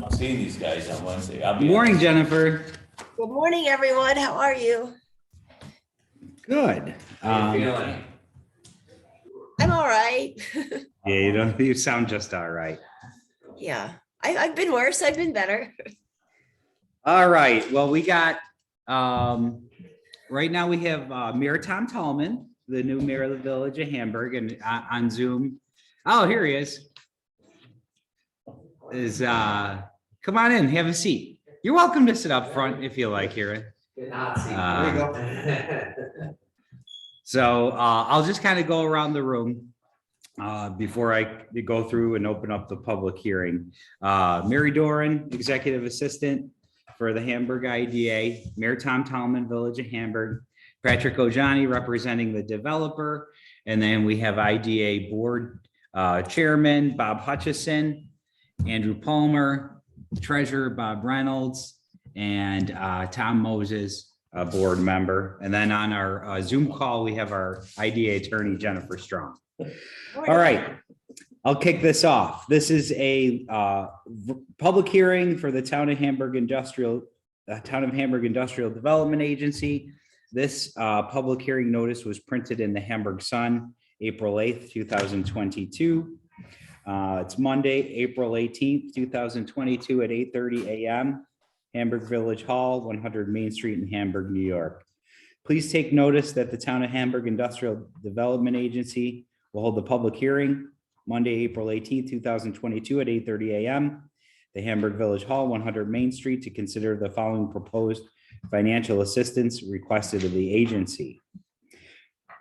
I'm seeing these guys on Wednesday. Good morning, Jennifer. Good morning, everyone. How are you? Good. How you feeling? I'm all right. Yeah, you sound just all right. Yeah, I've been worse. I've been better. All right. Well, we got right now we have Mayor Tom Tallman, the new mayor of the village of Hamburg, and on Zoom. Oh, here he is. Come on in, have a seat. You're welcome to sit up front if you like, here. So I'll just kind of go around the room before I go through and open up the public hearing. Mary Doran, Executive Assistant for the Hamburg IDA, Mayor Tom Tallman, Village of Hamburg, Patrick Ojani representing the developer, and then we have IDA Board Chairman Bob Hutchison, Andrew Palmer, Treasurer Bob Reynolds, and Tom Moses, a board member. And then on our Zoom call, we have our IDA attorney, Jennifer Strong. All right, I'll kick this off. This is a public hearing for the Town of Hamburg Industrial Development Agency. This public hearing notice was printed in the Hamburg Sun, April 8th, 2022. It's Monday, April 18th, 2022 at 8:30 a.m. Hamburg Village Hall, 100 Main Street in Hamburg, New York. Please take notice that the Town of Hamburg Industrial Development Agency will hold the public hearing Monday, April 18th, 2022 at 8:30 a.m. The Hamburg Village Hall, 100 Main Street, to consider the following proposed financial assistance requested of the agency.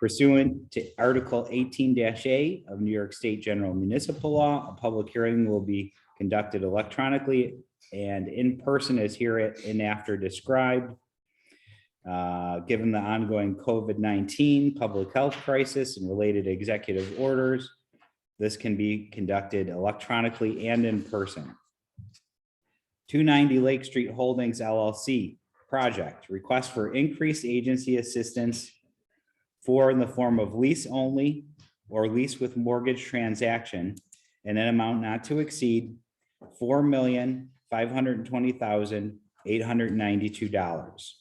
Pursuant to Article 18-A of New York State General Municipal Law, a public hearing will be conducted electronically and in person as hereinafter described. Given the ongoing COVID-19 public health crisis and related executive orders, this can be conducted electronically and in person. 290 Lake Street Holdings LLC project request for increased agency assistance in the form of lease only or lease with mortgage transaction in an amount not to exceed $4,520,892.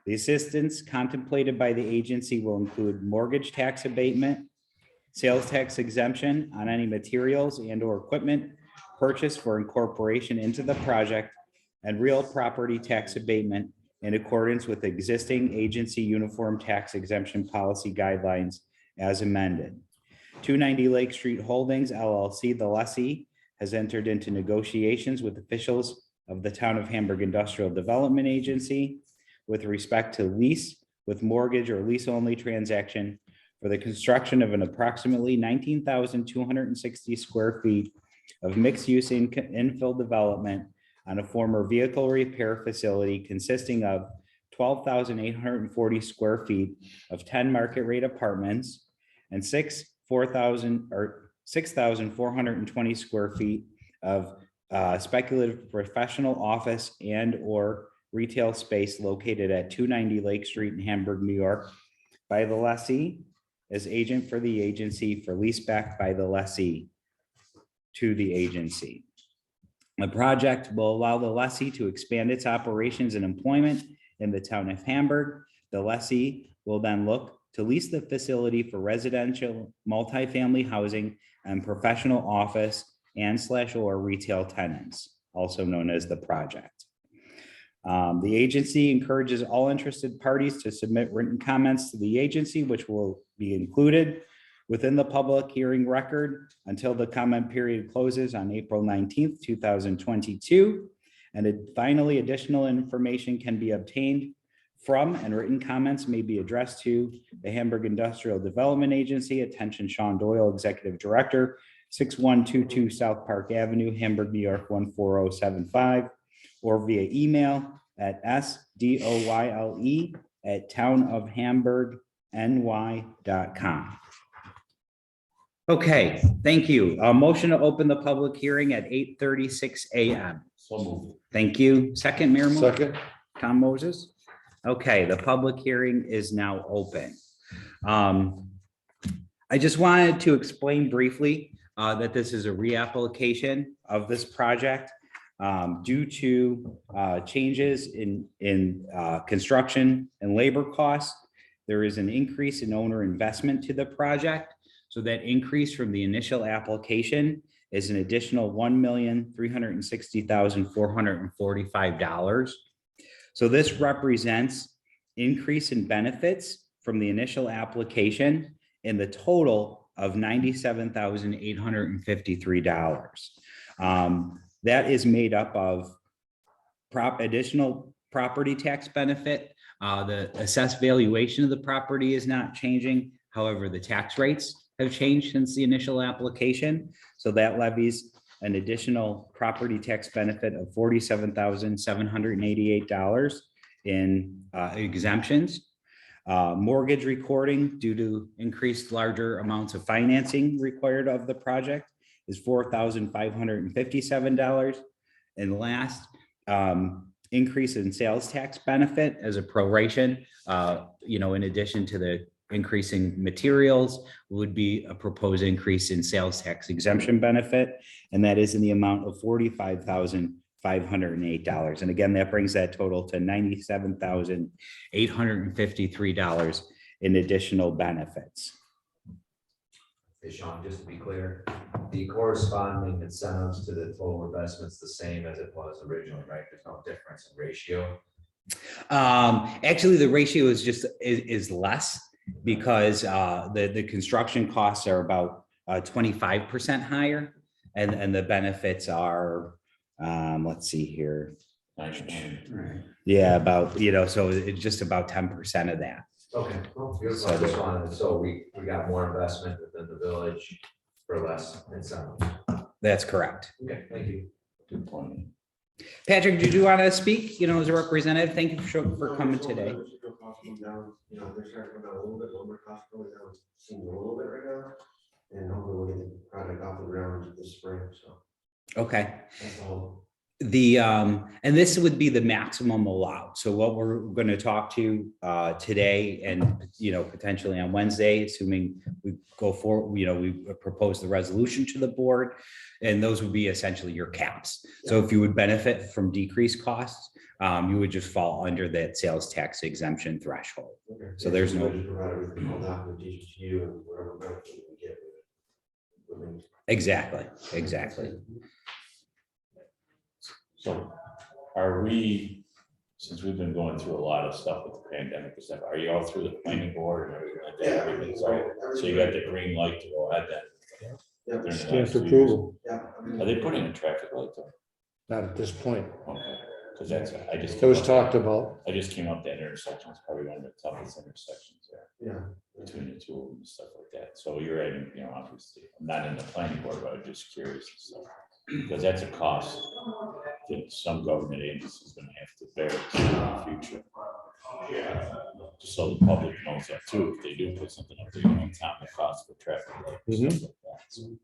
The assistance contemplated by the agency will include mortgage tax abatement, sales tax exemption on any materials and or equipment purchased for incorporation into the project, and real property tax abatement in accordance with existing agency uniform tax exemption policy guidelines as amended. 290 Lake Street Holdings LLC, the lessee, has entered into negotiations with officials of the Town of Hamburg Industrial Development Agency with respect to lease with mortgage or lease only transaction for the construction of an approximately 19,260 square feet of mixed use infill development on a former vehicle repair facility consisting of 12,840 square feet of 10 market rate apartments and 6,420 square feet of speculative professional office and or retail space located at 290 Lake Street in Hamburg, New York, by the lessee as agent for the agency for lease back by the lessee to the agency. The project will allow the lessee to expand its operations and employment in the town of Hamburg. The lessee will then look to lease the facility for residential, multifamily housing, and professional office and or retail tenants, also known as the project. The agency encourages all interested parties to submit written comments to the agency, which will be included within the public hearing record until the comment period closes on April 19th, 2022. And finally, additional information can be obtained from and written comments may be addressed to the Hamburg Industrial Development Agency. Attention, Sean Doyle, Executive Director, 6122 South Park Avenue, Hamburg, New York, 14075, or via email at sdoyle@townofhamburgny.com. Okay, thank you. A motion to open the public hearing at 8:36 a.m. So moved. Thank you. Second, Mayor Moore? Second. Tom Moses? Okay, the public hearing is now open. I just wanted to explain briefly that this is a reapplication of this project due to changes in construction and labor costs. There is an increase in owner investment to the project. So that increase from the initial application is an additional $1,360,445. So this represents increase in benefits from the initial application in the total of $97,853. That is made up of additional property tax benefit. The assessed valuation of the property is not changing. However, the tax rates have changed since the initial application. So that levies an additional property tax benefit of $47,788 in exemptions. Mortgage recording due to increased larger amounts of financing required of the project is $4,557. And last, increase in sales tax benefit as a proration, in addition to the increasing materials, would be a proposed increase in sales tax exemption benefit. And that is in the amount of $45,508. And again, that brings that total to $97,853 in additional benefits. Hey, Sean, just to be clear, the corresponding incentives to the total investment's the same as it was originally, right? There's no difference in ratio. Actually, the ratio is less because the construction costs are about 25% higher, and the benefits are let's see here. Yeah, about, so it's just about 10% of that. Okay, well, beautiful. I just wanted, so we got more investment within the village for less incentive. That's correct. Okay, thank you. Good point. Patrick, did you want to speak, as a representative? Thank you for coming today. They're starting to come down a little bit, lumber costs going down, seems a little bit right now. And hopefully we'll get the project off the ground this spring, so Okay. that's all. And this would be the maximum allowed. So what we're going to talk to today and, potentially on Wednesday, assuming we go forward, we propose the resolution to the board, and those would be essentially your caps. So if you would benefit from decreased costs, you would just fall under that sales tax exemption threshold. Okay. So there's no. Just provide everything, all documentation to you and whatever benefit we get with it. Exactly. So are we, since we've been going through a lot of stuff with the pandemic and stuff, are you all through the planning board and everything like that? Everything's all, so you got the green light to go ahead then? Yeah. During the Stamp next 2 years? approval, Yeah. Are they putting a traffic light there? not at this point. Okay, because that's, I just. It was talked about. I just came up that intersection, it's probably one of the toughest intersections there, Yeah. between the two of them and stuff like that. So you're adding, obviously, I'm not in the planning board, but I'm just curious and stuff. Because that's a cost that some government agency is gonna have to bear in the future. Just so the public knows that too, if they do put something up there, on top of the cost for traffic light and stuff like that. So.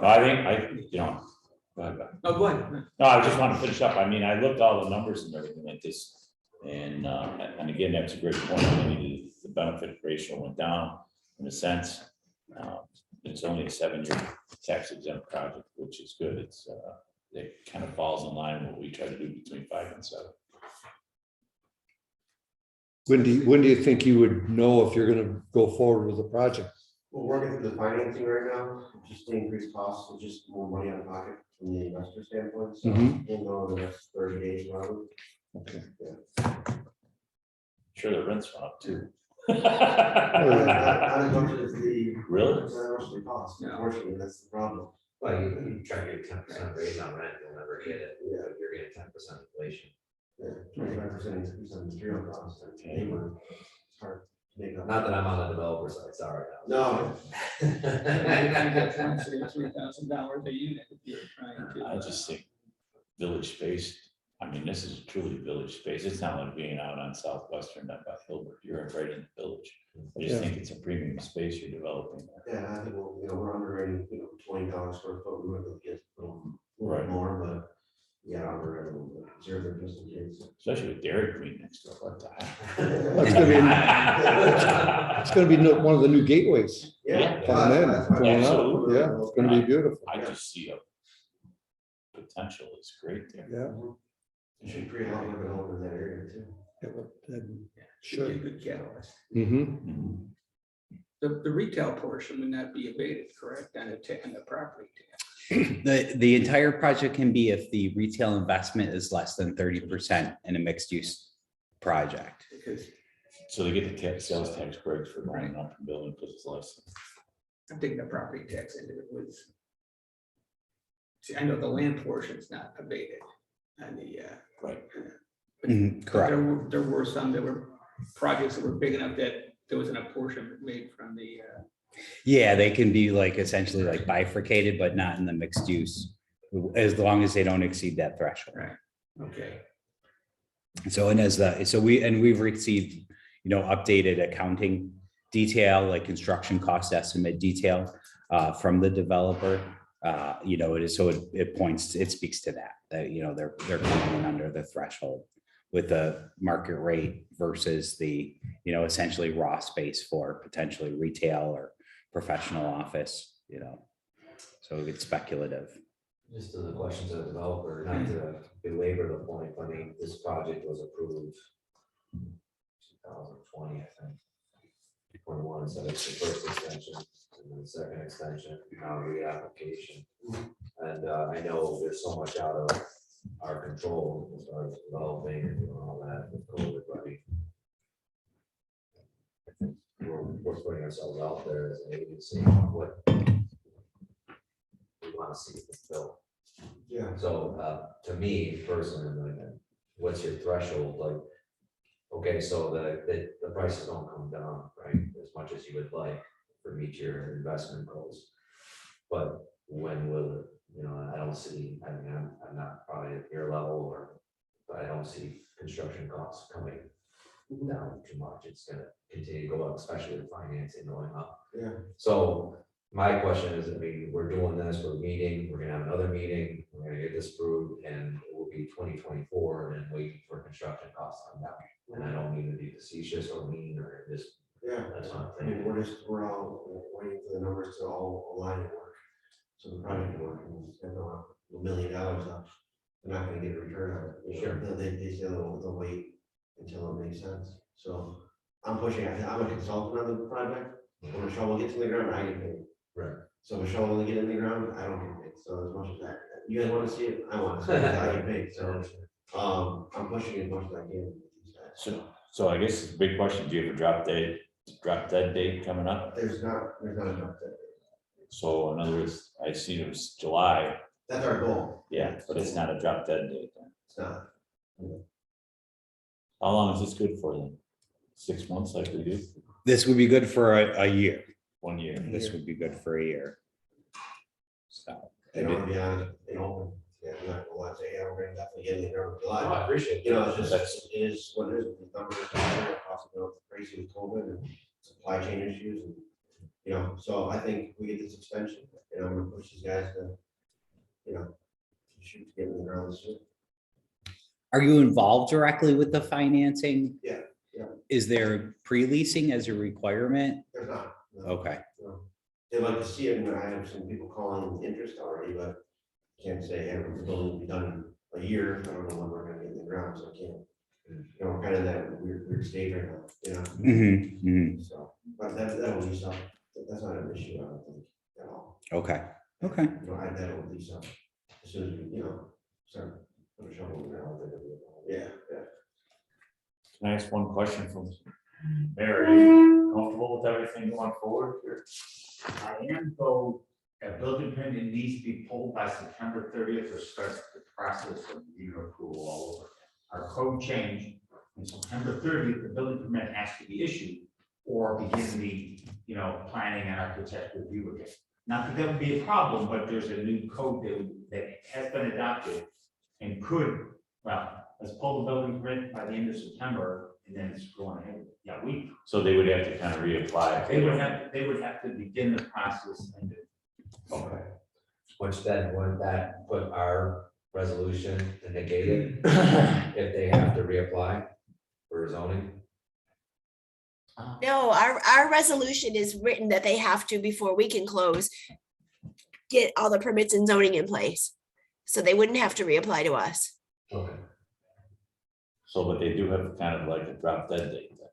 I think, go ahead, Bob. Oh, go ahead. No, I just want to finish up. I mean, I looked all the numbers and everything like this. And again, that's a great point. I mean, the benefit ratio went down in a sense. It's only a 7-year tax exempt project, which is good. It kind of falls in line with what we try to do between 5 and 7. When do you think you would know if you're gonna go forward with the project? We're working through the financing right now, just the increased costs, so just more money out of pocket from the investor standpoint, so we'll know in the next 30 days. Probably. Okay. Sure, the rents went up too. Not as much as the. Really? Not as much as the cost, unfortunately, that's the problem. Well, you try to get 10% raise on rent, you'll never get it. Yeah. You're getting 10% inflation. Yeah, 25% increase on material costs and labor. It's hard. make up. Not that I'm on the developer side, sorry. No. $3,000 a unit if you're trying to. I just think village space, I mean, this is truly village space. It's not like being out on Southwestern, not by Hilbert. You're right in the village. I just Yeah. think it's a premium space you're developing there. Yeah, I think, we're underwriting, $20 square foot, we might get a little Right. more, but yeah, underwriting, a little bit, reserve it just in case. Especially with Dairy Queen next door, what the That's gonna be, it's gonna be one of the new gateways Yeah. coming in, going out. Absolutely. Yeah, it's gonna be beautiful. I just see a potential is great there. Yeah. You should create a lot more development in that area too. Should be a good catalyst. Mm-hmm. Mhm. The retail portion would not be abated, correct, on the property tax? The entire project can be if the retail investment is less than 30% in a mixed use project. Because So they get the sales tax breaks for going up and building because it's less. I'm thinking the property tax end of it was. See, I know the land portion is not abated on the, Right. Mhm, but correct. there were some that were projects that were big enough that there was an apportionment made from the, Yeah, they can be like essentially like bifurcated, but not in the mixed use, as long as they don't exceed that threshold. right, okay. So, and we've received, updated accounting detail, like construction cost estimate detail from the developer. It speaks to that, they're coming in under the threshold with the market rate versus the, essentially raw space for potentially retail or professional office, so it's speculative. Just to the questions of the developer, not to belabor the point, I mean, this project was approved 2020, I think. 21, so it's the first extension, and then the second extension, now reapplication. And I know there's so much out of our control as far as developing and doing all that with COVID, but I think we're putting ourselves out there as an agency, what we want to see fulfilled. Yeah. So to me personally, like, what's your threshold? Like, okay, so the prices don't come down, right, as much as you would like for meet your investment goals. But when will it, I don't see, I mean, I'm not probably at your level but I don't see construction costs coming down too much. It's gonna continue to go up, especially with financing going up. Yeah. So my question is, I mean, we're doing this, we're meeting, we're gonna have another meeting, we're gonna get this approved, and it will be 2024 and waiting for construction costs to come down. And I don't mean to be facetious or mean or just, Yeah, that's not. I mean, we're all waiting for the numbers to all align and work. So the project can work, and spend $1 million up, they're not gonna get a return on it. Sure. They say they'll wait until it makes sense, so I'm pushing, I'm a consultant on the project. When a shovel gets in the ground, I get paid. Right. So if a shovel doesn't get in the ground, I don't get paid, so as much as that, you guys wanna see it, I wanna see it, I get paid, so, I'm pushing as much as I can with these guys. So I guess the big question, do you have a drop dead date coming up? There's not a jump there. So in other words, I see it was July, That's our goal. yeah, but it's not a drop dead date then. It's not. How long is this good for then? 6 months like we do? This would be good for a year. 1 year? This would be good for a year. So, They don't wanna be honest, they don't, yeah, I'm not gonna lie, say, yeah, we're gonna definitely get in there in July. I appreciate You know, it's just, it is what it is, the numbers, possibly crazy with COVID and supply chain issues and, so I think we get this extension, and I'm gonna push these guys to, shoot to get in the ground this year. are you involved directly with the financing? Yeah. Is there pre-leasing as a requirement? There's not. No, Okay, no. They'd like to see it, and I have some people calling interest already, but can't say, hey, the building will be done in a year, I don't know when we're gonna get in the ground, so I can't. We're kind of in that weird stage right now, so, but that'll lease up, that's not an issue, I don't think, at all. okay. That'll lease up, as soon as we, start, put a shovel in the ground, I think it'll be, yeah. Can I ask one question from Mary? Are you comfortable with everything going forward here? I am, though, a building permit needs to be pulled by September 30th to start the process of unit approval all over. Our code changed, on September 30th, the building permit has to be issued or begin the, planning and architect review again. Not that that would be a problem, but there's a new code that has been adopted and could, let's pull the building permit by the end of September, and then it's going ahead. Yeah, So they would have to kind of reapply. they would have to begin the process and. Okay. Which then would that put our resolution to negate it if they have to reapply for zoning? No, our resolution is written that they have to, before we can close, get all the permits and zoning in place. So they wouldn't have to reapply to us. Okay. So, but they do have kind of like a drop dead date then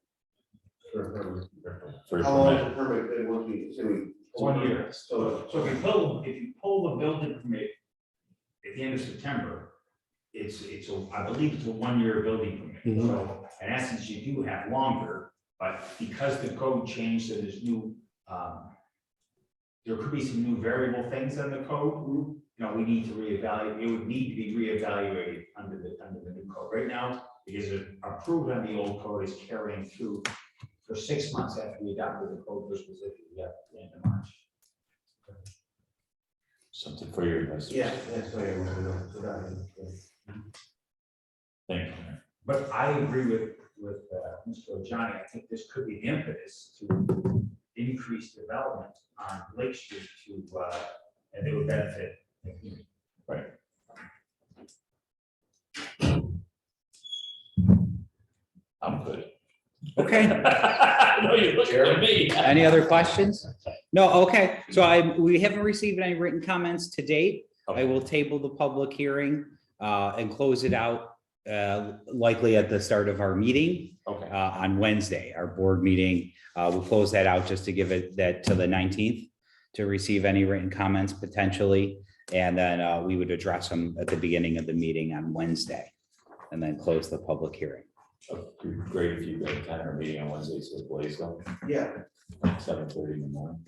for a How long is permit. the permit, once we, say we. 1 year. So, So if you pull the building permit at the end of September, I believe it's a 1-year building permit. So in essence, you do have longer, but because the code changed and there's new, there could be some new variable things in the code. We need to reevaluate, it would need to be reevaluated under the new code. Right now, because it's approved on the old code is carrying through for 6 months after we adopted the code, which was at the end of March. Something for your investors. yeah, that's what I want to know. Thank you. But I agree with Mr. O'Johnny. I think this could be the impetus to increase development on Lake Street and it would benefit the community. Right. I'm good. Okay. No, you're looking at me. Any other questions? No, okay. So we haven't received any written comments to date. I will table the public hearing and close it out likely at the start of our meeting Okay. on Wednesday, our board meeting. We'll close that out just to give it that to the 19th to receive any written comments potentially. And then we would address them at the beginning of the meeting on Wednesday and then close the public hearing. Great if you could attend our meeting on Wednesday, so Blaze go, Yeah. 7:30 in the morning.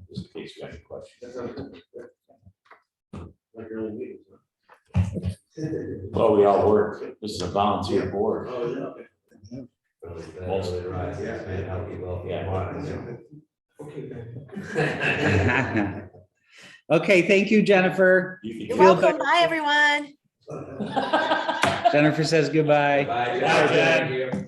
Just in case you have any questions. That sounds good. Yeah. Like early meetings. Huh? Well, we all work. This is a volunteer board. Oh, yeah. Most- Okay, thank you, Jennifer. You You're can- welcome. Bye, everyone. Jennifer says goodbye. Bye, Bye, Jen. Jen. Thank you.